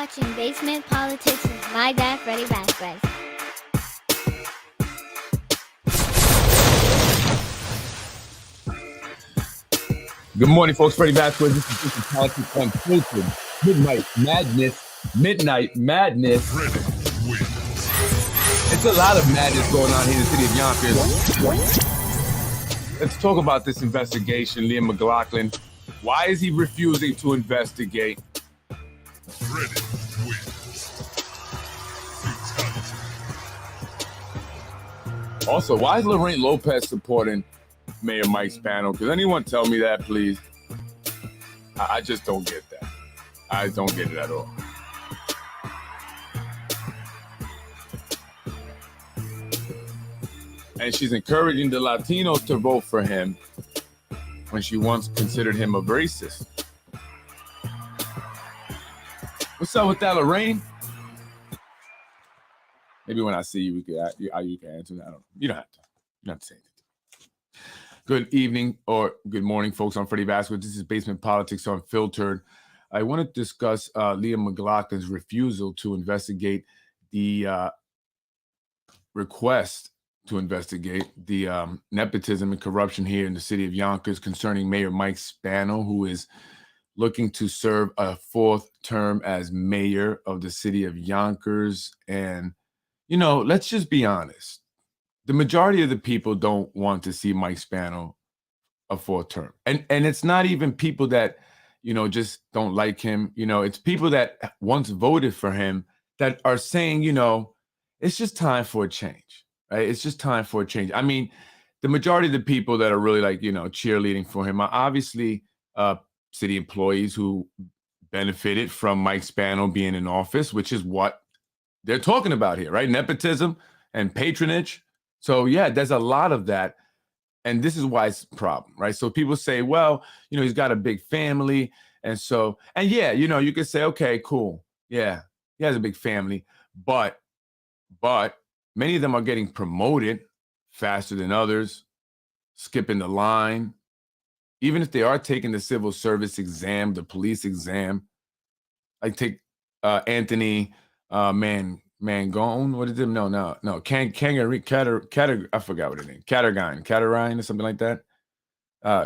watching Basement Politics with my dad, Freddie Vasquez. Good morning, folks. Freddie Vasquez. This is Basement Politics Unfiltered. Midnight Madness. It's a lot of madness going on here in the city of Yonkers. Let's talk about this investigation, Liam McLaughlin. Why is he refusing to investigate? Also, why is Lorraine Lopez supporting Mayor Mike Spano? Could anyone tell me that, please? I just don't get that. I don't get it at all. And she's encouraging the Latinos to vote for him when she once considered him a racist. What's up with that, Lorraine? Maybe when I see you, you can answer that. I don't know. You don't have to. You don't have to say anything. Good evening or good morning, folks. I'm Freddie Vasquez. This is Basement Politics Unfiltered. I want to discuss Liam McLaughlin's refusal to investigate the request to investigate the nepotism and corruption here in the city of Yonkers concerning Mayor Mike Spano, who is looking to serve a fourth term as mayor of the city of Yonkers. And, you know, let's just be honest. The majority of the people don't want to see Mike Spano a fourth term. And it's not even people that, you know, just don't like him. You know, it's people that once voted for him that are saying, you know, it's just time for a change, right? It's just time for a change. I mean, the majority of the people that are really like, you know, cheerleading for him are obviously city employees who benefited from Mike Spano being in office, which is what they're talking about here, right? Nepotism and patronage. So, yeah, there's a lot of that. And this is why it's a problem, right? So people say, well, you know, he's got a big family. And so, and yeah, you know, you could say, okay, cool. Yeah, he has a big family. But many of them are getting promoted faster than others, skipping the line. Even if they are taking the civil service exam, the police exam, like take Anthony Mangone, what is it? No. I forgot what his name. Caterine or something like that.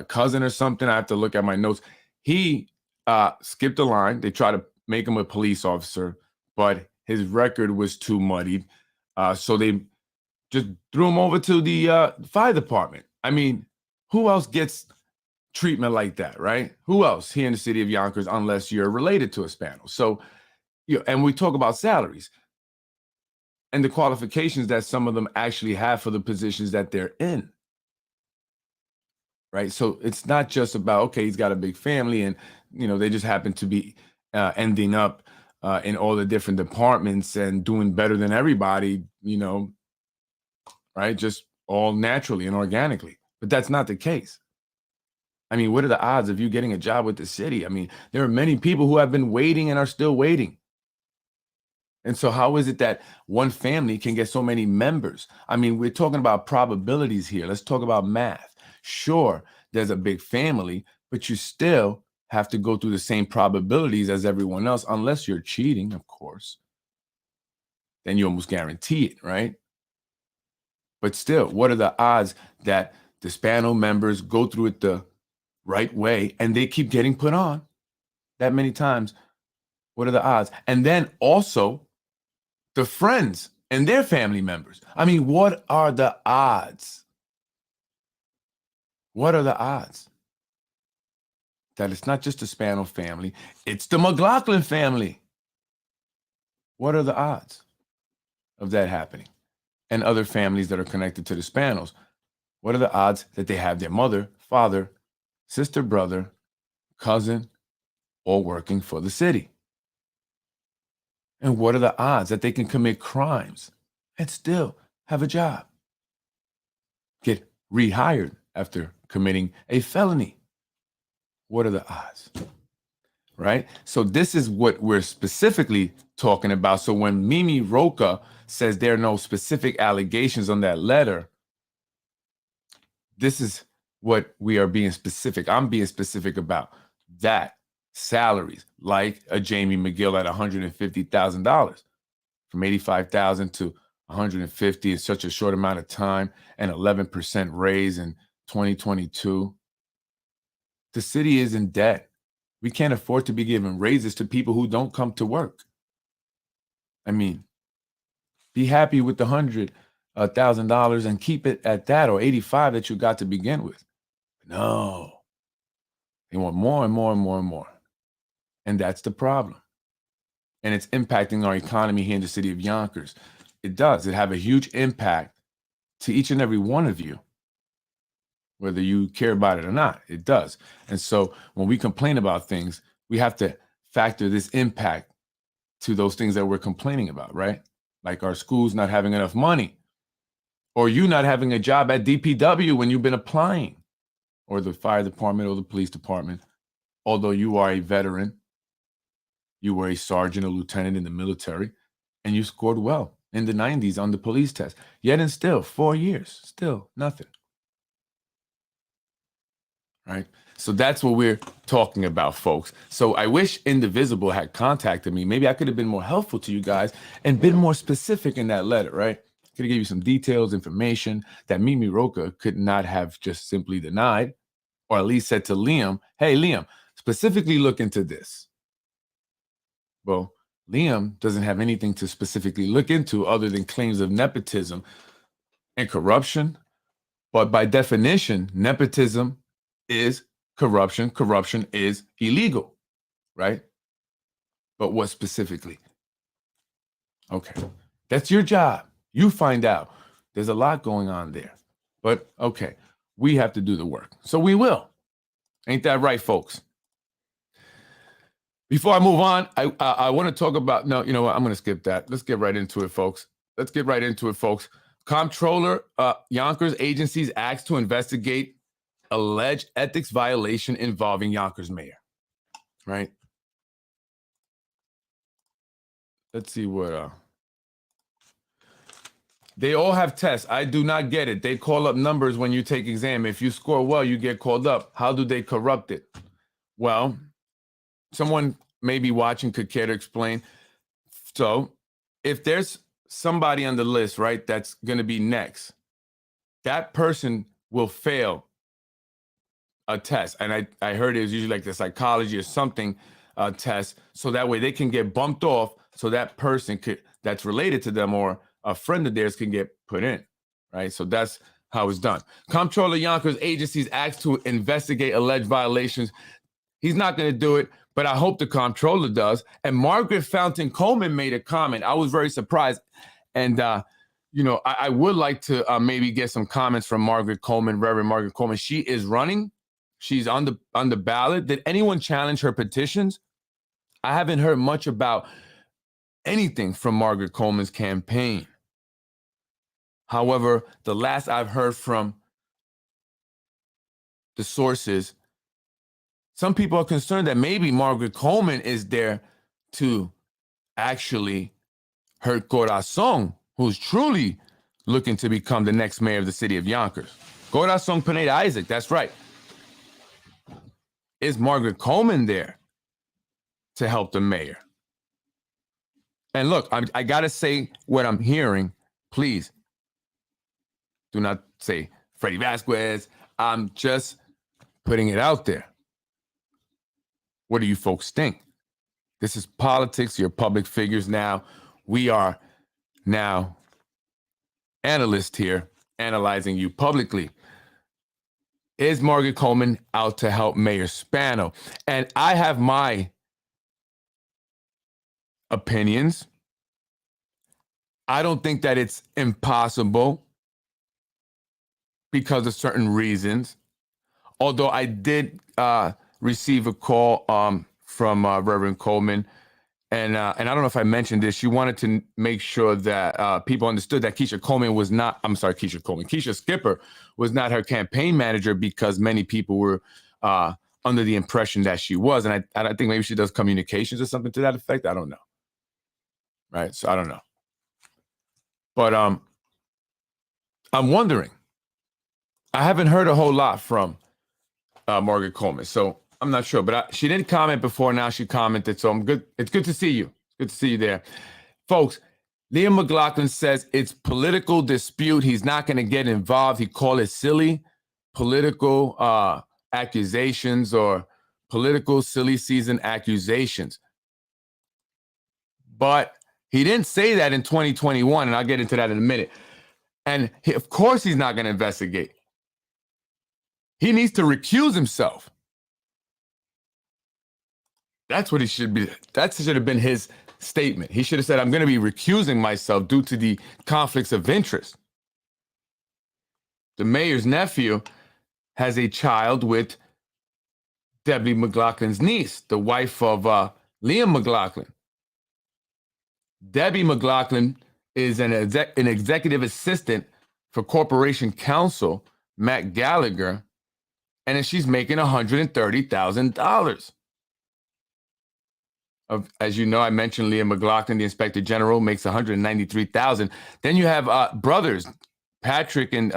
Cousin or something. I have to look at my notes. He skipped the line. They tried to make him a police officer, but his record was too muddied. So they just threw him over to the fire department. I mean, who else gets treatment like that, right? Who else here in the city of Yonkers, unless you're related to a Spano? So, you know, and we talk about salaries and the qualifications that some of them actually have for the positions that they're in, right? So it's not just about, okay, he's got a big family and, you know, they just happen to be ending up in all the different departments and doing better than everybody, you know, right? Just all naturally and organically. But that's not the case. I mean, what are the odds of you getting a job with the city? I mean, there are many people who have been waiting and are still waiting. And so how is it that one family can get so many members? I mean, we're talking about probabilities here. Let's talk about math. Sure, there's a big family, but you still have to go through the same probabilities as everyone else, unless you're cheating, of course. Then you almost guarantee it, right? But still, what are the odds that the Spano members go through it the right way and they keep getting put on that many times? What are the odds? And then also the friends and their family members. I mean, what are the odds? What are the odds that it's not just the Spano family, it's the McLaughlin family? What are the odds of that happening? And other families that are connected to the Spanos. What are the odds that they have their mother, father, sister, brother, cousin, all working for the city? And what are the odds that they can commit crimes and still have a job? Get rehired after committing a felony? What are the odds? Right? So this is what we're specifically talking about. So when Mimi Roca says there are no specific allegations on that letter, this is what we are being specific. I'm being specific about that salaries, like a Jamie McGill at $150,000, from 85,000 to 150 in such a short amount of time, and 11% raise in 2022. The city is in debt. We can't afford to be giving raises to people who don't come to work. I mean, be happy with the $100,000 and keep it at that, or 85 that you got to begin with. No, they want more and more and more and more. And that's the problem. And it's impacting our economy here in the city of Yonkers. It does. It have a huge impact to each and every one of you, whether you care about it or not. It does. And so when we complain about things, we have to factor this impact to those things that we're complaining about, right? Like our schools not having enough money, or you not having a job at DPW when you've been applying, or the fire department or the police department. Although you are a veteran, you were a sergeant or lieutenant in the military, and you scored well in the 90s on the police test. Yet and still, 4 years, still nothing. Right? So that's what we're talking about, folks. So I wish Indivisible had contacted me. Maybe I could have been more helpful to you guys and been more specific in that letter, right? Could have gave you some details, information that Mimi Roca could not have just simply denied, or at least said to Liam, hey, Liam, specifically look into this. Well, Liam doesn't have anything to specifically look into other than claims of nepotism and corruption. But by definition, nepotism is corruption. Corruption is illegal, right? But what specifically? Okay, that's your job. You find out. There's a lot going on there. But okay, we have to do the work. So we will. Ain't that right, folks? Before I move on, I want to talk about, no, you know what? I'm going to skip that. Let's get right into it, folks. Comptroller Yonkers agencies asked to investigate alleged ethics violation involving Yonkers mayor, right? Let's see what, they all have tests. I do not get it. They call up numbers when you take exam. If you score well, you get called up. How do they corrupt it? Well, someone maybe watching could care to explain. So if there's somebody on the list, right, that's going to be next, that person will fail a test. And I heard it was usually like the psychology or something test. So that way they can get bumped off. So that person that's related to them or a friend of theirs can get put in, right? So that's how it's done. Comptroller Yonkers agencies asked to investigate alleged violations. He's not going to do it, but I hope the comptroller does. And Margaret Fountain Coleman made a comment. I was very surprised. And, you know, I would like to maybe get some comments from Margaret Coleman, Reverend Margaret Coleman. She is running. She's on the ballot. Did anyone challenge her petitions? I haven't heard much about anything from Margaret Coleman's campaign. However, the last I've heard from the sources, some people are concerned that maybe Margaret Coleman is there to actually hurt Corazon, who's truly looking to become the next mayor of the city of Yonkers. Corazon Pineda Isaac, that's right. Is Margaret Coleman there to help the mayor? And look, I got to say what I'm hearing. Please do not say Freddie Vasquez. I'm just putting it out there. What do you folks think? This is politics. You're public figures now. We are now analysts here analyzing you publicly. Is Margaret Coleman out to help Mayor Spano? And I have my opinions. I don't think that it's impossible because of certain reasons. Although I did receive a call from Reverend Coleman, and I don't know if I mentioned this. She wanted to make sure that people understood that Keisha Skipper was not her campaign manager, because many people were under the impression that she was. And I think maybe she does communications or something to that effect. I don't know. Right. So I don't know. But I'm wondering. I haven't heard a whole lot from Margaret Coleman. So I'm not sure, but she didn't comment before. Now she commented, so I'm good. It's good to see you. Good to see you there, folks. Liam McLaughlin says it's political dispute. He's not going to get involved. He called it silly political accusations or political silly season accusations. But he didn't say that in 2021, and I'll get into that in a minute. And of course, he's not going to investigate. He needs to recuse himself. That's what he should be. That should have been his statement. He should have said, I'm going to be recusing myself due to the conflicts of interest. The mayor's nephew has a child with Debbie McLaughlin's niece, the wife of Liam McLaughlin. Debbie McLaughlin is an executive assistant for Corporation Counsel Matt Gallagher, and she's making $130,000. As you know, I mentioned Liam McLaughlin, the Inspector General, makes $193,000. Then you have brothers, Patrick and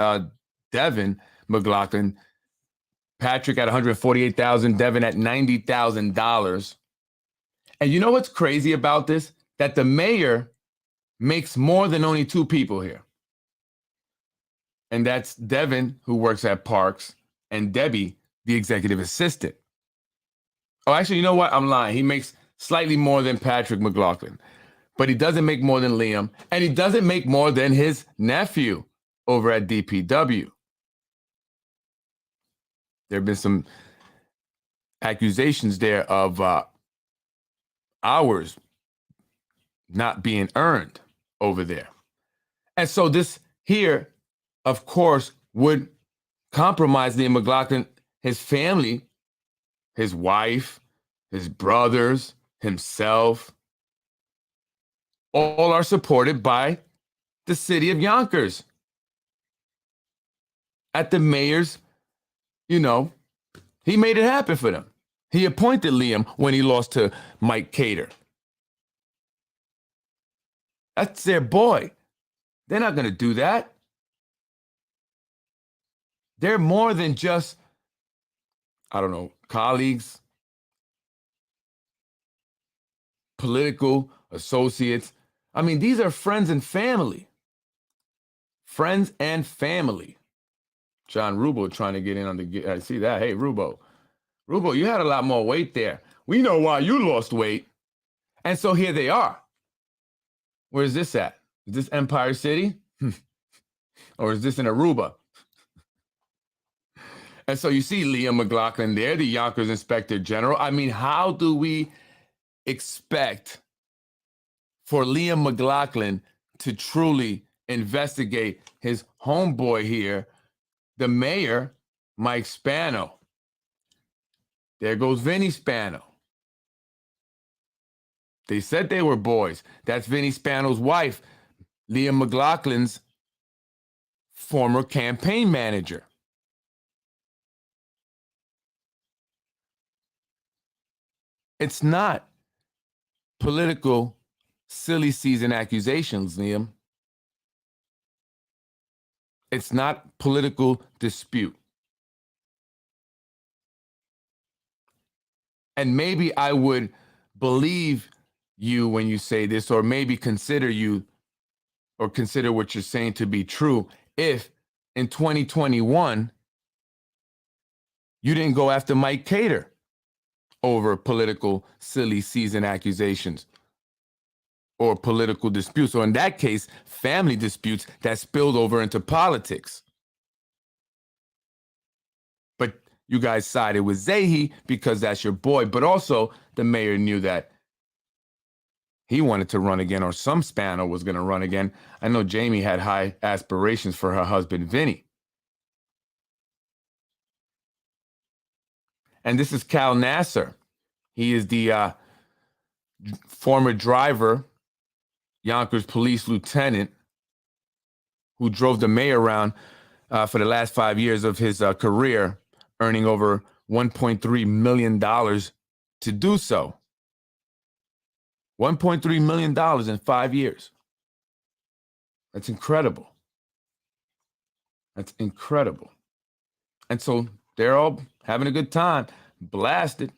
Devin McLaughlin. Patrick at $148,000, Devin at $90,000. And you know what's crazy about this? That the mayor makes more than only two people here. And that's Devin, who works at Parks, and Debbie, the executive assistant. Oh, actually, you know what? I'm lying. He makes slightly more than Patrick McLaughlin, but he doesn't make more than Liam, and he doesn't make more than his nephew over at DPW. There have been some accusations there of hours not being earned over there. And so this here, of course, would compromise Liam McLaughlin, his family, his wife, his brothers, himself. All are supported by the city of Yonkers. At the mayor's, he made it happen for them. He appointed Liam when he lost to Mike Cater. That's their boy. They're not going to do that. They're more than just, colleagues, political associates. I mean, these are friends and family. Friends and family. John Rubo trying to get in on I see that. Hey, Rubo, you had a lot more weight there. We know why you lost weight. And so here they are. Where's this at? Is this Empire City? Or is this in Aruba? And so you see Liam McLaughlin there, the Yonkers Inspector General. I mean, how do we expect for Liam McLaughlin to truly investigate his homeboy here, the mayor, Mike Spano? There goes Vinny Spano. They said they were boys. That's Vinny Spano's wife, Liam McLaughlin's former campaign manager. It's not political silly season accusations, Liam. It's not political dispute. And maybe I would believe you when you say this, or maybe consider what you're saying to be true if in 2021 you didn't go after Mike Cater over political silly season accusations or political disputes, or in that case, family disputes that spilled over into politics. But you guys sided with Zahi because that's your boy, but also the mayor knew that he wanted to run again, or some Spano was going to run again. I know Jamie had high aspirations for her husband, Vinny. And this is Cal Nasser. He is the former driver, Yonkers police lieutenant, who drove the mayor around for the last 5 years of his career, earning over $1.3 million to do so. $1.3 million in 5 years. That's incredible. That's incredible. And so they're all having a good time. blasted.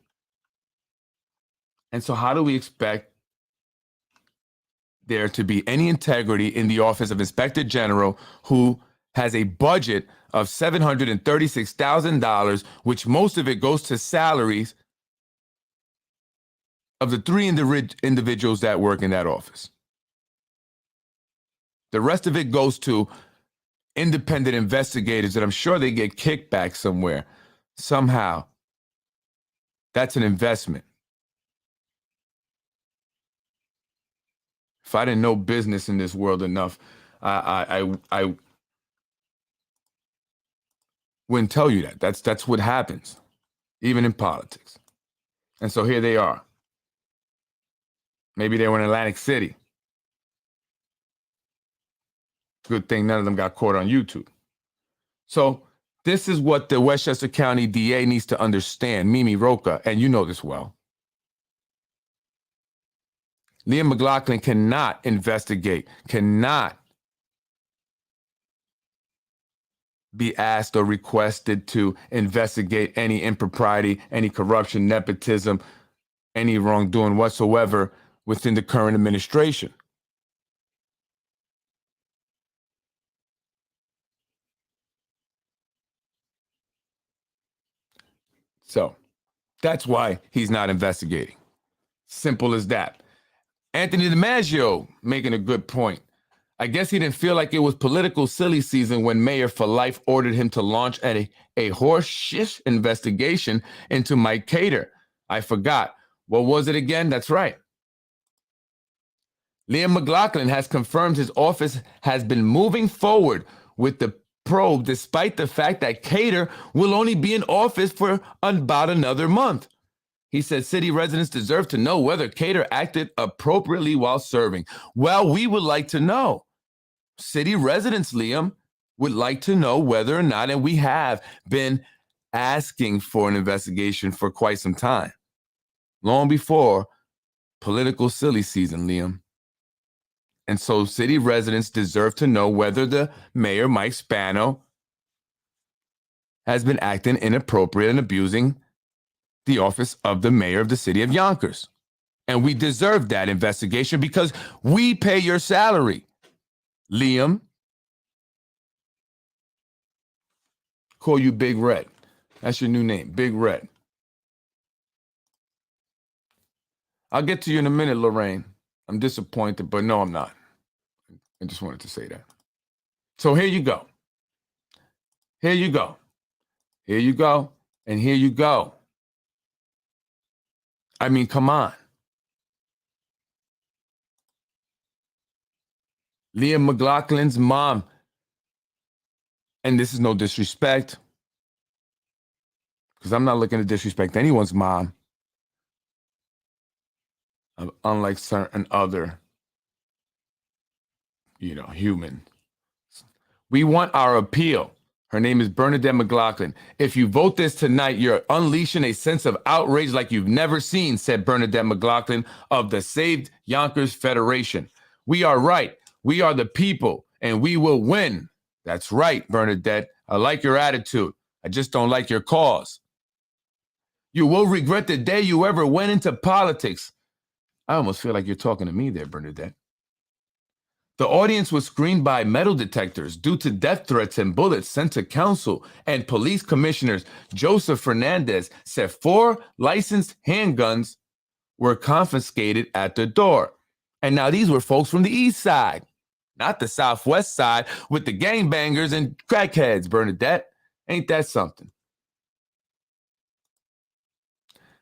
And so how do we expect there to be any integrity in the office of Inspector General who has a budget of $736,000, which most of it goes to salaries of the three individuals that work in that office? The rest of it goes to independent investigators that I'm sure they get kickback somewhere, somehow. That's an investment. If I didn't know business in this world enough, I wouldn't tell you that. That's what happens, even in politics. And so here they are. Maybe they were in Atlantic City. Good thing none of them got caught on YouTube. So this is what the Westchester County DA needs to understand, Mimi Roca, and you know this well. Liam McLaughlin cannot investigate, cannot be asked or requested to investigate any impropriety, any corruption, nepotism, any wrongdoing whatsoever within the current administration. So that's why he's not investigating. Simple as that. Anthony DiMaggio making a good point. I guess he didn't feel like it was political silly season when Mayor for Life ordered him to launch a horse shish investigation into Mike Cater. I forgot. What was it again? That's right. Liam McLaughlin has confirmed his office has been moving forward with the probe despite the fact that Cater will only be in office for about another month. He said city residents deserve to know whether Cater acted appropriately while serving. Well, we would like to know. City residents, Liam, would like to know whether or not, and we have been asking for an investigation for quite some time. Long before political silly season, Liam. And so city residents deserve to know whether the mayor, Mike Spano, has been acting inappropriate and abusing the office of the mayor of the city of Yonkers. And we deserve that investigation because we pay your salary. Liam, call you Big Red. That's your new name, Big Red. I'll get to you in a minute, Lorraine. I'm disappointed, but no, I'm not. I just wanted to say that. So here you go. Here you go. Here you go. And here you go. I mean, come on. Liam McLaughlin's mom, and this is no disrespect, because I'm not looking to disrespect anyone's mom, unlike certain other, human. We want our appeal. Her name is Bernadette McLaughlin. If you vote this tonight, you're unleashing a sense of outrage like you've never seen, said Bernadette McLaughlin of the Saved Yonkers Federation. We are right. We are the people, and we will win. That's right, Bernadette. I like your attitude. I just don't like your cause. You will regret the day you ever went into politics. I almost feel like you're talking to me there, Bernadette. The audience was screened by metal detectors due to death threats and bullets sent to council, and police commissioners Joseph Fernandez said 4 licensed handguns were confiscated at the door. And now these were folks from the east side, not the southwest side with the gangbangers and crackheads, Bernadette. Ain't that something?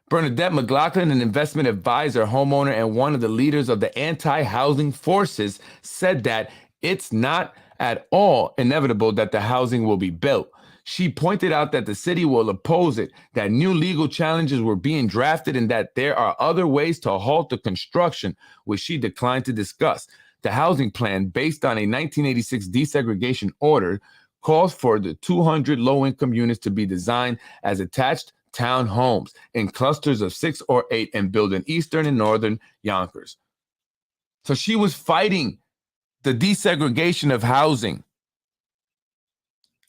Bernadette McLaughlin, an investment advisor, homeowner, and one of the leaders of the anti-housing forces, said that it's not at all inevitable that the housing will be built. She pointed out that the city will oppose it, that new legal challenges were being drafted, and that there are other ways to halt the construction, which she declined to discuss. The housing plan, based on a 1986 desegregation order, calls for the 200 low-income units to be designed as attached townhomes in clusters of 6 or 8 and built in eastern and northern Yonkers. So she was fighting the desegregation of housing.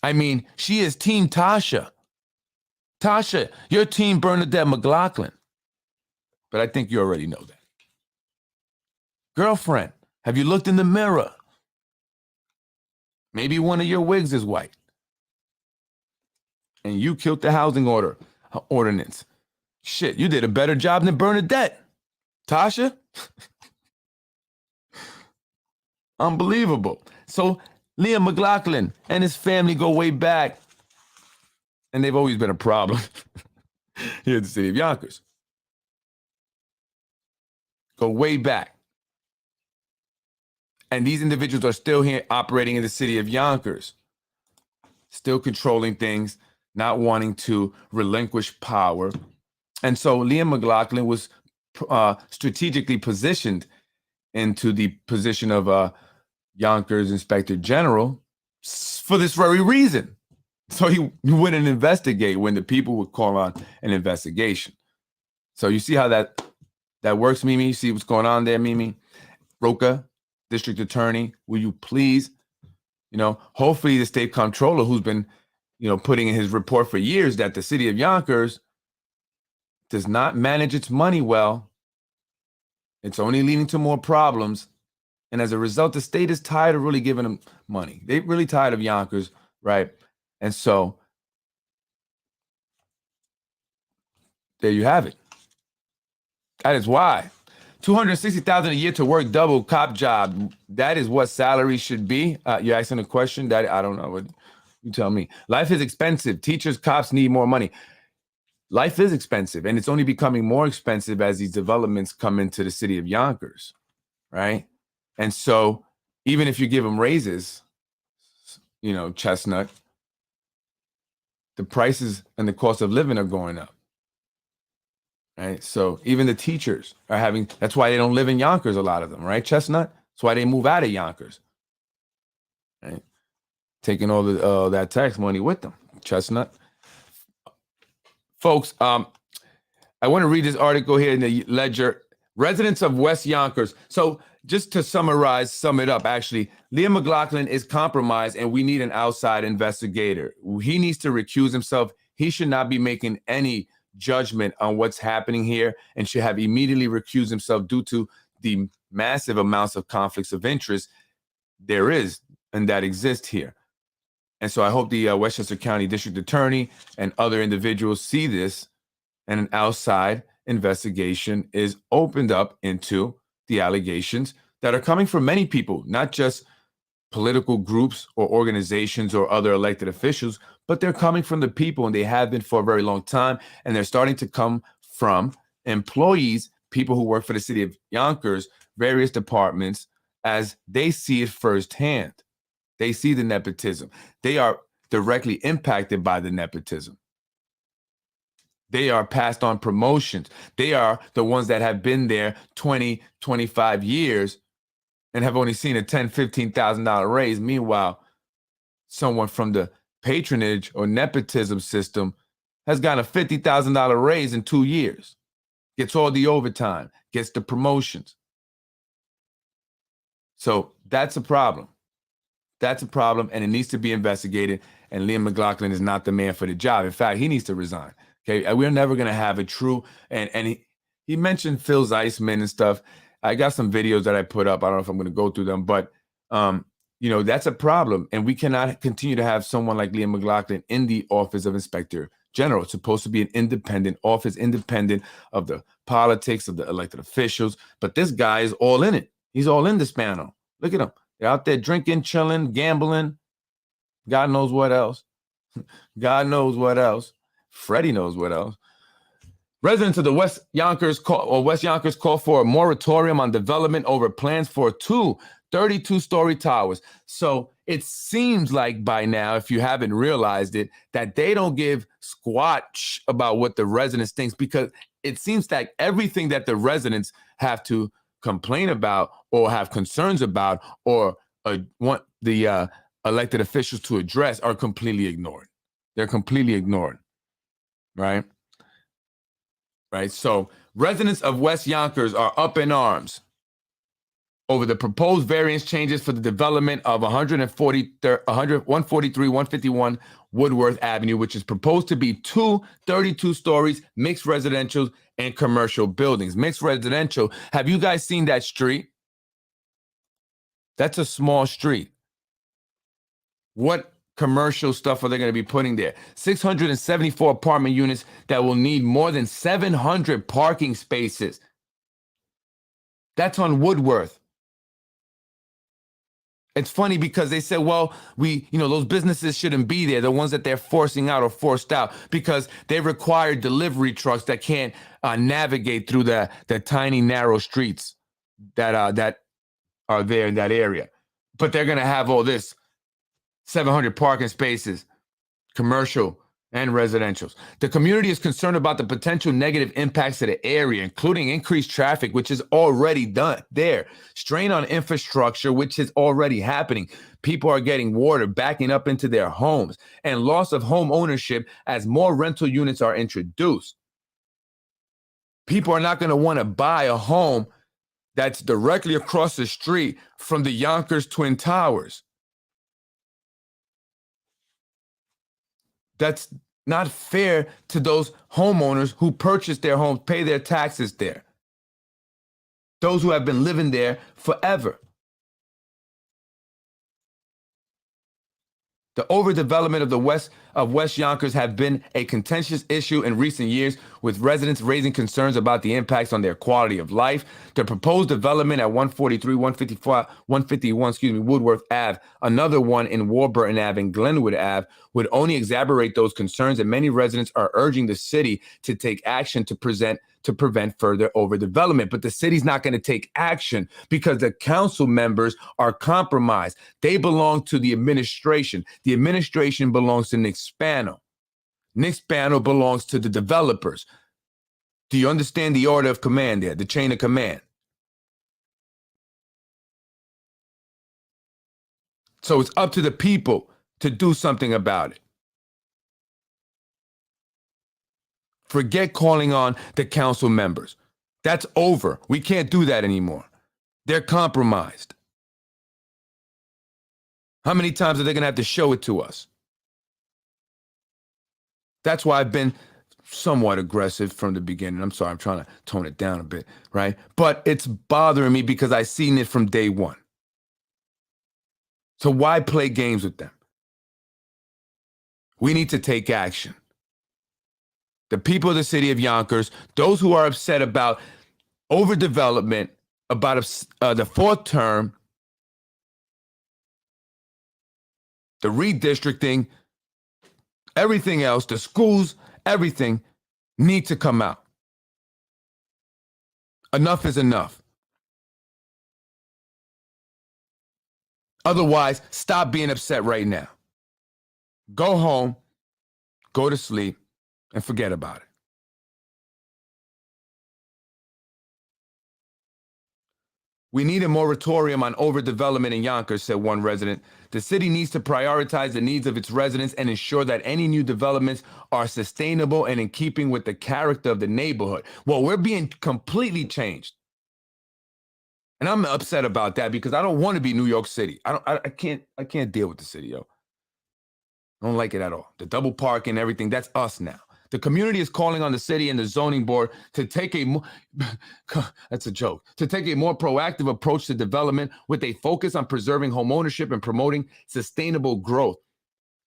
I mean, she is Team Tasha. Tasha, your team Bernadette McLaughlin. But I think you already know that. Girlfriend, have you looked in the mirror? Maybe one of your wigs is white. And you killed the housing ordinance. Shit, you did a better job than Bernadette. Tasha? Unbelievable. So Liam McLaughlin and his family go way back. And they've always been a problem here in the city of Yonkers. Go way back. And these individuals are still here operating in the city of Yonkers, still controlling things, not wanting to relinquish power. And so Liam McLaughlin was strategically positioned into the position of Yonkers Inspector General for this very reason. So he wouldn't investigate when the people would call on an investigation. So you see how that works, Mimi? You see what's going on there, Mimi? Roka, District Attorney, will you please, hopefully the state comptroller who's been, putting in his report for years that the city of Yonkers does not manage its money well. It's only leading to more problems. And as a result, the state is tired of really giving them money. They're really tired of Yonkers, right? And so there you have it. That is why. $260,000 a year to work double cop job. That is what salary should be. You're asking a question that I don't know. What you tell me. Life is expensive. Teachers, cops need more money. Life is expensive, and it's only becoming more expensive as these developments come into the city of Yonkers, right? And so even if you give them raises, Chestnut, the prices and the cost of living are going up. Right. So even the teachers are that's why they don't live in Yonkers, a lot of them, right? Chestnut. That's why they move out of Yonkers. Right. Taking all that tax money with them. Chestnut. Folks, I want to read this article here in the Ledger. Residents of West Yonkers. So just to sum it up, actually, Liam McLaughlin is compromised and we need an outside investigator. He needs to recuse himself. He should not be making any judgment on what's happening here and should have immediately recused himself due to the massive amounts of conflicts of interest there is and that exist here. And so I hope the Westchester County District Attorney and other individuals see this and an outside investigation is opened up into the allegations that are coming from many people, not just political groups or organizations or other elected officials, but they're coming from the people, and they have been for a very long time. And they're starting to come from employees, people who work for the city of Yonkers, various departments, as they see it firsthand. They see the nepotism. They are directly impacted by the nepotism. They are passed on promotions. They are the ones that have been there 20, 25 years and have only seen a $10,000, $15,000 raise. Meanwhile, someone from the patronage or nepotism system has gotten a $50,000 raise in 2 years, gets all the overtime, gets the promotions. So that's a problem. That's a problem, and it needs to be investigated. And Liam McLaughlin is not the man for the job. In fact, he needs to resign. Okay, we're never going to have a true, and he mentioned Phil Zeisman and stuff. I got some videos that I put up. I don't know if I'm going to go through them, but that's a problem. And we cannot continue to have someone like Liam McLaughlin in the office of Inspector General. It's supposed to be an independent office, independent of the politics of the elected officials. But this guy is all in it. He's all in this panel. Look at him. They're out there drinking, chilling, gambling. God knows what else. God knows what else. Freddie knows what else. Residents of the West Yonkers call for a moratorium on development over plans for 2 32-story towers. So it seems like by now, if you haven't realized it, that they don't give squat about what the residents think, because it seems like everything that the residents have to complain about or have concerns about or want the elected officials to address are completely ignored. They're completely ignored, right? Right. So residents of West Yonkers are up in arms over the proposed variance changes for the development of 151 Woodworth Avenue, which is proposed to be 32 stories, mixed residential and commercial buildings. Mixed residential, have you guys seen that street? That's a small street. What commercial stuff are they going to be putting there? 674 apartment units that will need more than 700 parking spaces. That's on Woodworth. It's funny because they said, well, those businesses shouldn't be there, the ones that they're forcing out or forced out, because they require delivery trucks that can't navigate through the tiny, narrow streets that are there in that area. But they're going to have all this 700 parking spaces, commercial and residential. The community is concerned about the potential negative impacts to the area, including increased traffic, which is already done there, strain on infrastructure, which is already happening. People are getting water backing up into their homes, and loss of home ownership as more rental units are introduced. People are not going to want to buy a home that's directly across the street from the Yonkers Twin Towers. That's not fair to those homeowners who purchased their homes, pay their taxes there. Those who have been living there forever. The overdevelopment of West Yonkers have been a contentious issue in recent years, with residents raising concerns about the impacts on their quality of life. The proposed development at 151 Woodworth Ave, another one in Warburton Ave and Glenwood Ave, would only exacerbate those concerns, and many residents are urging the city to take action to prevent further overdevelopment. But the city's not going to take action because the council members are compromised. They belong to the administration. The administration belongs to Nick Spano. Nick Spano belongs to the developers. Do you understand the order of command there, the chain of command? So it's up to the people to do something about it. Forget calling on the council members. That's over. We can't do that anymore. They're compromised. How many times are they going to have to show it to us? That's why I've been somewhat aggressive from the beginning. I'm sorry, I'm trying to tone it down a bit, right? But it's bothering me because I've seen it from day one. So why play games with them? We need to take action. The people of the city of Yonkers, those who are upset about overdevelopment, about the fourth term, the redistricting, everything else, the schools, everything need to come out. Enough is enough. Otherwise, stop being upset right now. Go home, go to sleep, and forget about it. We need a moratorium on overdevelopment in Yonkers, said one resident. The city needs to prioritize the needs of its residents and ensure that any new developments are sustainable and in keeping with the character of the neighborhood. Well, we're being completely changed. And I'm upset about that because I don't want to be New York City. I can't deal with the city, yo. I don't like it at all. The double parking and everything, that's us now. The community is calling on the city and the zoning board to take that's a joke, to take a more proactive approach to development with a focus on preserving home ownership and promoting sustainable growth.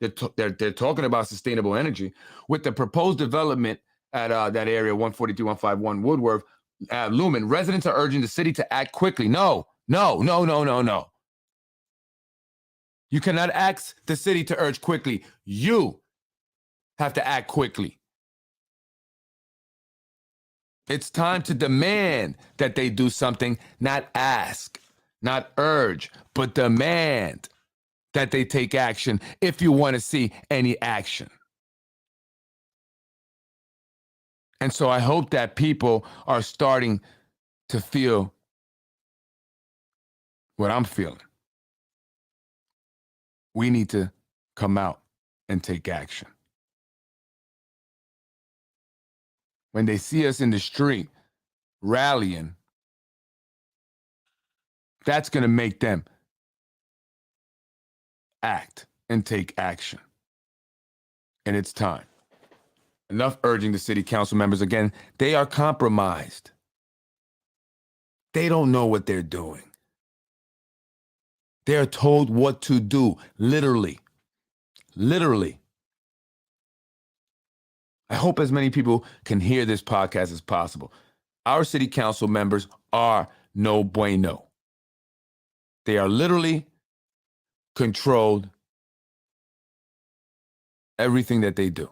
They're talking about sustainable energy. With the proposed development at that area, 142-151 Woodworth Lumen, residents are urging the city to act quickly. No. You cannot ask the city to urge quickly. You have to act quickly. It's time to demand that they do something, not ask, not urge, but demand that they take action if you want to see any action. And so I hope that people are starting to feel what I'm feeling. We need to come out and take action. When they see us in the street rallying, That's going to make them act and take action. And it's time. Enough urging the city council members again. They are compromised. They don't know what they're doing. They're told what to do, literally. Literally. I hope as many people can hear this podcast as possible. Our city council members are no bueno. They are literally controlled everything that they do.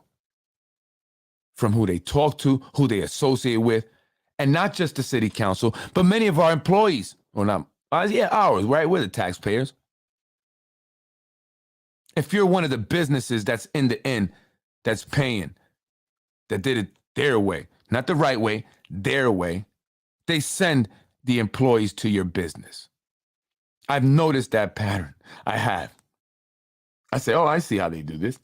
From who they talk to, who they associate with, and not just the city council, but many of our employees. Well, not, ours, right? We're the taxpayers. If you're one of the businesses that's in the end, that's paying, that did it their way, not the right way, their way, they send the employees to your business. I've noticed that pattern. I have. I say, oh, I see how they do this.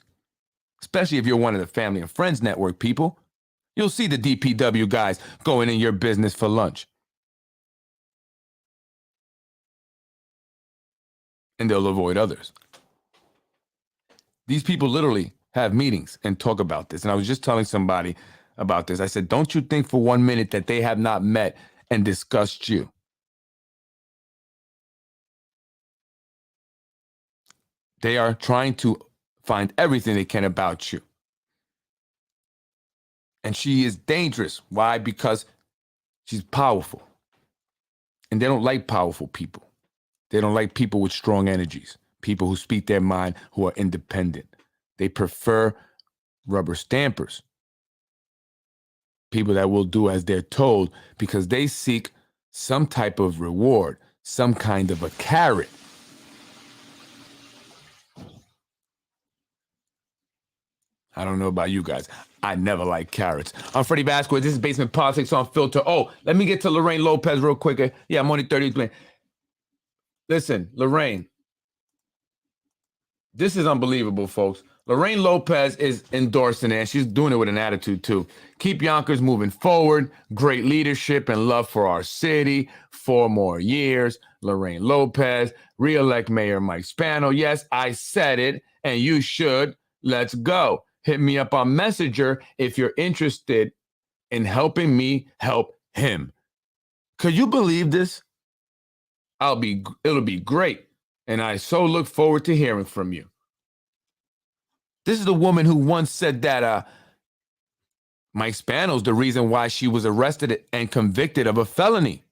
Especially if you're one of the family and friends network people. You'll see the DPW guys going in your business for lunch. And they'll avoid others. These people literally have meetings and talk about this. And I was just telling somebody about this. I said, don't you think for 1 minute that they have not met and discussed you? They are trying to find everything they can about you. And she is dangerous. Why? Because she's powerful. And they don't like powerful people. They don't like people with strong energies, people who speak their mind, who are independent. They prefer rubber stampers, people that will do as they're told because they seek some type of reward, some kind of a carrot. I don't know about you guys. I never like carrots. I'm Freddie Vasquez. This is Basement Politics on Filter. Oh, let me get to Lorraine Lopez real quick. Yeah, I'm only 33. Listen, Lorraine, this is unbelievable, folks. Lorraine Lopez is endorsing it, and she's doing it with an attitude, too. Keep Yonkers moving forward. Great leadership and love for our city. 4 more years. Lorraine Lopez. Re-elect Mayor Mike Spano. Yes, I said it, and you should. Let's go. Hit me up on Messenger if you're interested in helping me help him. Could you believe this? It'll be great. And I so look forward to hearing from you. This is the woman who once said that Mike Spano's the reason why she was arrested and convicted of a felony.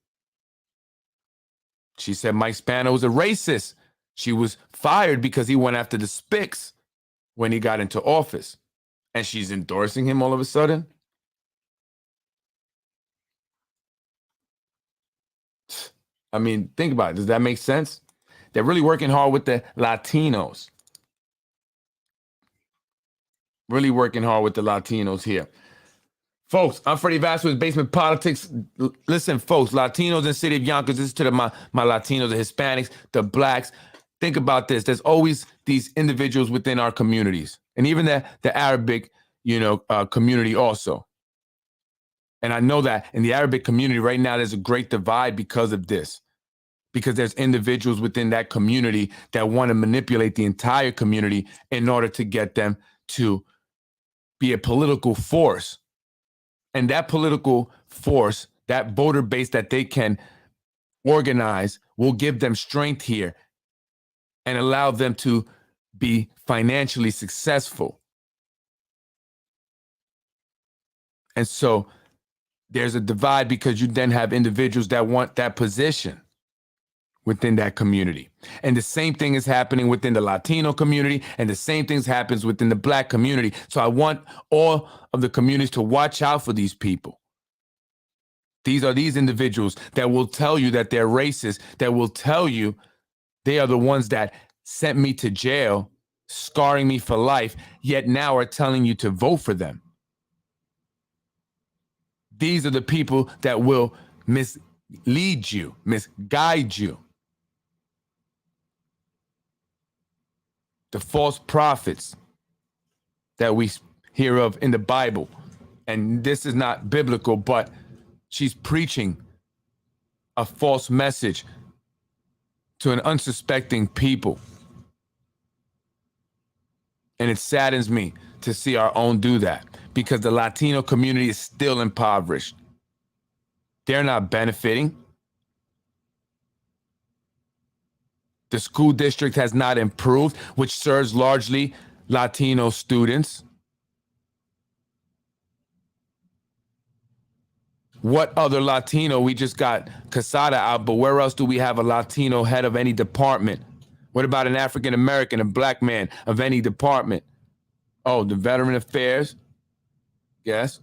She said Mike Spano was a racist. She was fired because he went after the Spics when he got into office. And she's endorsing him all of a sudden? I mean, think about it. Does that make sense? They're really working hard with the Latinos. Really working hard with the Latinos here. Folks, I'm Freddie Vasquez, Basement Politics. Listen, folks, Latinos in the city of Yonkers, this is to my Latinos, the Hispanics, the Blacks. Think about this. There's always these individuals within our communities, and even the Arabic, community also. And I know that in the Arabic community right now, there's a great divide because of this, because there's individuals within that community that want to manipulate the entire community in order to get them to be a political force. And that political force, that voter base that they can organize, will give them strength here and allow them to be financially successful. And so there's a divide because you then have individuals that want that position within that community. And the same thing is happening within the Latino community, and the same things happens within the Black community. So I want all of the communities to watch out for these people. These are these individuals that will tell you that they're racist, that will tell you they are the ones that sent me to jail, scarring me for life, yet now are telling you to vote for them. These are the people that will mislead you, misguide you. The false prophets that we hear of in the Bible. And this is not biblical, but she's preaching a false message to an unsuspecting people. And it saddens me to see our own do that because the Latino community is still impoverished. They're not benefiting. The school district has not improved, which serves largely Latino students. What other Latino? We just got Casada out, but where else do we have a Latino head of any department? What about an African American, a black man of any department? Oh, the Veteran Affairs? Yes.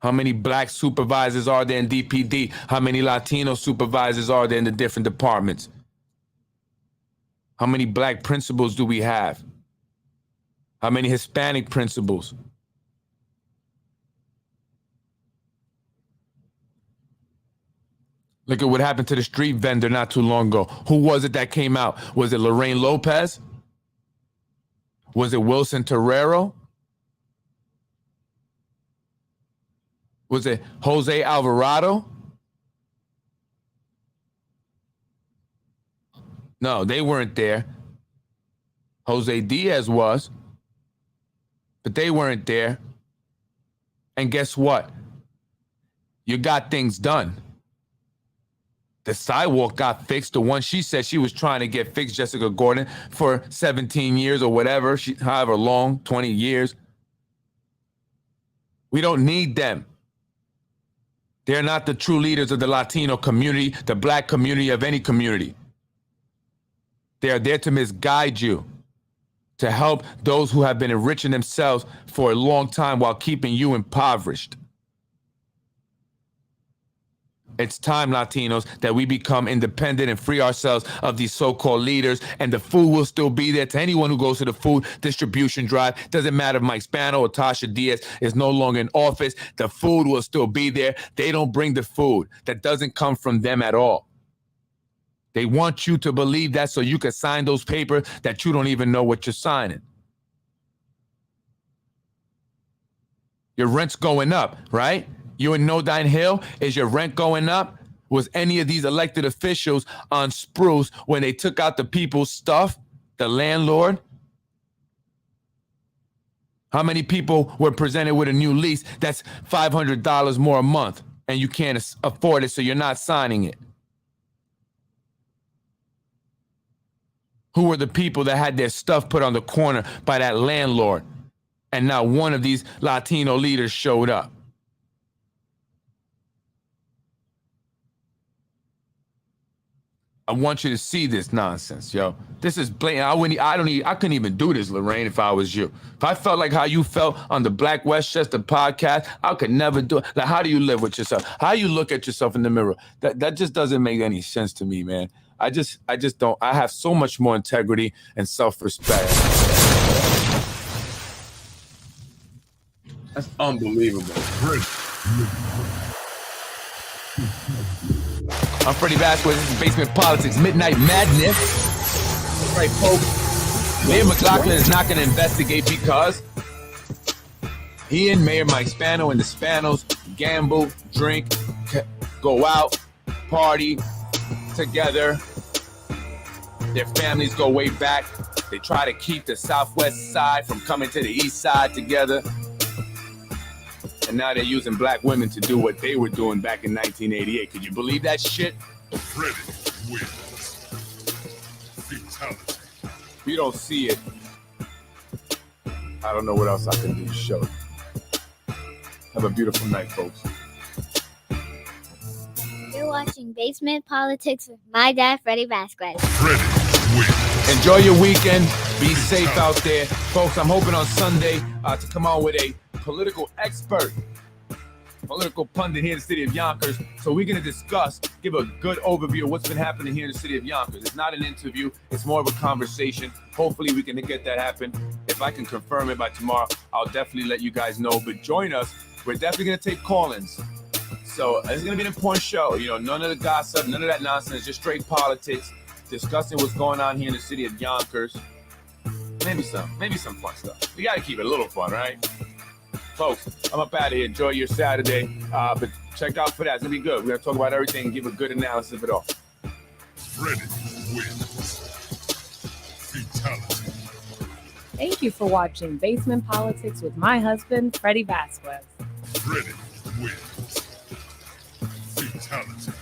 How many black supervisors are there in DPD? How many Latino supervisors are there in the different departments? How many black principals do we have? How many Hispanic principals? Look at what happened to the street vendor not too long ago. Who was it that came out? Was it Lorraine Lopez? Was it Wilson Terrero? Was it Jose Alvarado? No, they weren't there. Jose Diaz was, but they weren't there. And guess what? You got things done. The sidewalk got fixed, the one she said she was trying to get fixed, Jessica Gordon, for 17 years or whatever, however long, 20 years. We don't need them. They're not the true leaders of the Latino community, the black community, of any community. They are there to misguide you, to help those who have been enriching themselves for a long time while keeping you impoverished. It's time, Latinos, that we become independent and free ourselves of these so-called leaders, and the food will still be there to anyone who goes to the food distribution drive. Doesn't matter if Mike Spano or Tasha Diaz is no longer in office. The food will still be there. They don't bring the food. That doesn't come from them at all. They want you to believe that so you can sign those papers that you don't even know what you're signing. Your rent's going up, right? You in Nodine Hill, is your rent going up? Was any of these elected officials on Spruce when they took out the people's stuff, the landlord? How many people were presented with a new lease that's $500 more a month and you can't afford it, so you're not signing it? Who were the people that had their stuff put on the corner by that landlord and not one of these Latino leaders showed up? I want you to see this nonsense, yo. This is blatant. I couldn't even do this, Lorraine, if I was you. If I felt like how you felt on the Black Westchester podcast, I could never do it. Like, how do you live with yourself? How you look at yourself in the mirror? That just doesn't make any sense to me, man. I just don't. I have so much more integrity and self-respect. That's unbelievable. I'm Freddie Vasquez. This is Basement Politics Midnight Madness. That's right, folks. Mayor McLaughlin is not going to investigate because he and Mayor Mike Spano and the Spanos gamble, drink, go out, party together. Their families go way back. They try to keep the Southwest side from coming to the East side together. And now they're using black women to do what they were doing back in 1988. Could you believe that shit? Freddie wins. Fatality. If you don't see it, I don't know what else I can do to show you. Have a beautiful night, folks. You're watching Basement Politics with my dad, Freddie Vasquez. Freddie wins. Enjoy your weekend. Be safe out there. Folks, I'm hoping on Sunday to come on with a political expert, political pundit here in the city of Yonkers. So we're going to discuss, give a good overview of what's been happening here in the city of Yonkers. It's not an interview. It's more of a conversation. Hopefully we can get that happen. If I can confirm it by tomorrow, I'll definitely let you guys know. But join us. We're definitely going to take call-ins. So it's going to be an important show. You know, none of the gossip, none of that nonsense, just straight politics, discussing what's going on here in the city of Yonkers. Maybe some fun stuff. We got to keep it a little fun, right? Folks, I'm up out of here. Enjoy your Saturday. But Check out for that. It's gonna be good. We're gonna talk about everything and give a good analysis of it all. Freddie wins. Fatality. Thank you for watching Basement Politics with my husband, Freddie Vasquez. Freddie wins. Fatality.